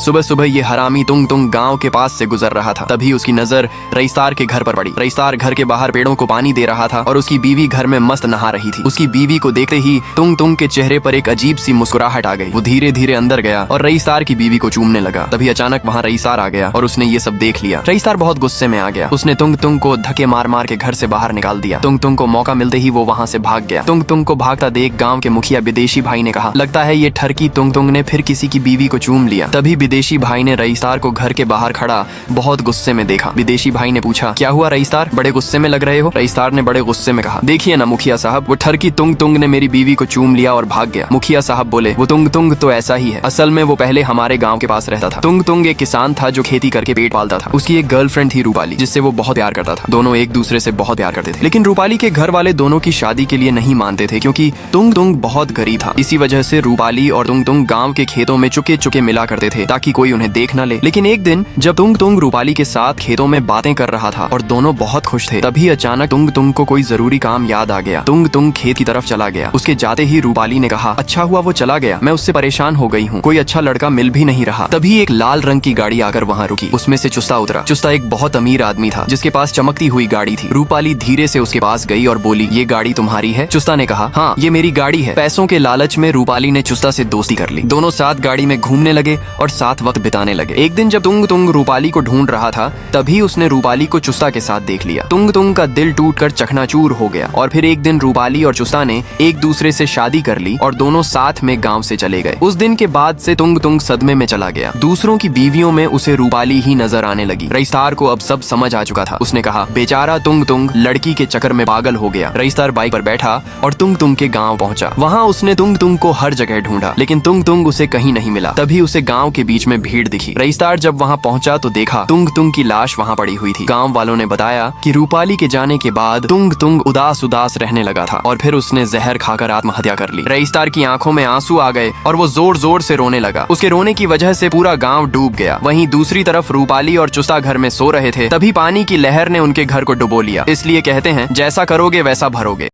सुबह सुबह ये हरामी तुंग तुंग गांव के पास से गुजर रहा था। तभी उसकी नजर रईसार के घर पर पड़ी। रईसार घर के बाहर पेड़ों को पानी दे रहा था और उसकी बीवी घर में मस्त नहा रही थी। उसकी बीवी को देखते ही तुंग तुंग के चेहरे पर एक अजीब सी मुस्कुराहट आ गई। वो धीरे धीरे अंदर गया और रईसार की बीवी को चूमने लगा। तभी अचानक वहाँ रईसार आ गया और उसने ये सब देख लिया। रईसार बहुत गुस्से में आ गया। उसने तुंग तुंग को धक्के मार मार के घर से बाहर निकाल दिया। तुंग तुंग को मौका मिलते ही वो वहाँ से भाग गया। तुंग तुंग को भागता देख गाँव के मुखिया विदेशी भाई ने कहा, लगता है ये ठरकी तुंग तुंग ने फिर किसी की बीवी को चूम लिया। तभी विदेशी भाई ने रईसार को घर के बाहर खड़ा बहुत गुस्से में देखा। विदेशी भाई ने पूछा, क्या हुआ रईसार, बड़े गुस्से में लग रहे हो? रईसार ने बड़े गुस्से में कहा, देखिए ना मुखिया साहब, वो ठरकी तुंग तुंग ने मेरी बीवी को चूम लिया और भाग गया। मुखिया साहब बोले, वो तुंग तुंग तो ऐसा ही है, असल में वो पहले हमारे गाँव के पास रहता था। तुंग तुंग एक किसान था जो खेती करके पेट पालता था। उसकी एक गर्लफ्रेंड थी रूपाली, जिससे वो बहुत प्यार करता था। दोनों एक दूसरे से बहुत प्यार करते थे। लेकिन रूपाली के घर वाले दोनों की शादी के लिए नहीं मानते थे, क्योंकि तुंग तुंग बहुत गरीब था। इसी वजह से रूपाली और तुंग तुंग गाँव के खेतों में चुके चुके मिला करते थे ताकि कोई उन्हें देख न ले। लेकिन एक दिन जब तुंग तुंग रूपाली के साथ खेतों में बातें कर रहा था और दोनों बहुत खुश थे, तभी अचानक तुंग तुंग को कोई जरूरी काम याद आ गया। तुंग तुंग खेत की तरफ चला गया। उसके जाते ही रूपाली ने कहा, अच्छा हुआ वो चला गया, मैं उससे परेशान हो गई हूँ, कोई अच्छा लड़का मिल भी नहीं रहा। तभी एक लाल रंग की गाड़ी आकर वहाँ रुकी। उसमें से चुस्ता उतरा। चुस्ता एक बहुत अमीर आदमी था जिसके पास चमकती हुई गाड़ी थी। रूपाली धीरे से उसके पास गई और बोली, ये गाड़ी तुम्हारी है? चुस्ता ने कहा, हाँ ये मेरी गाड़ी है। पैसों के लालच में रूपाली ने चुस्ता से दोस्ती कर ली। दोनों साथ गाड़ी में घूमने लगे और साथ वक्त बिताने लगे। एक दिन जब तुंग तुंग रूपाली को ढूंढ रहा था, तभी उसने रूपाली को चुस्ता के साथ देख लिया। तुंग तुंग का दिल टूटकर चकनाचूर हो गया। और फिर एक दिन रूपाली और चुस्ता ने एक दूसरे से शादी कर ली और दोनों साथ में गांव से चले गए। उस दिन के बाद से तुंग तुंग सदमे में चला गया। दूसरों की बीवियों में उसे रूपाली ही नजर आने लगी। रईसार को अब सब समझ आ चुका था। उसने कहा, बेचारा तुंग तुंग लड़की के चक्कर में पागल हो गया। रईसार बाइक पर बैठा और तुंग तुंग के गाँव पहुंचा। वहाँ उसने तुंग तुंग को हर जगह ढूंढा, लेकिन तुंग तुंग उसे कहीं नहीं मिला। तभी उसे गाँव के बीच में भीड़ दिखी। रईसार जब वहाँ पहुंचा तो देखा तुंग तुंग की लाश वहाँ पड़ी हुई थी। गांव वालों ने बताया कि रूपाली के जाने के बाद तुंग तुंग उदास उदास रहने लगा था और फिर उसने जहर खाकर आत्महत्या कर ली। रईसार की आंखों में आंसू आ गए और वो जोर जोर से रोने लगा। उसके रोने की वजह से पूरा गांव डूब गया। वहीं दूसरी तरफ रूपाली और चुस्ता घर में सो रहे थे। तभी पानी की लहर ने उनके घर को डुबो लिया। इसलिए कहते हैं, जैसा करोगे वैसा भरोगे।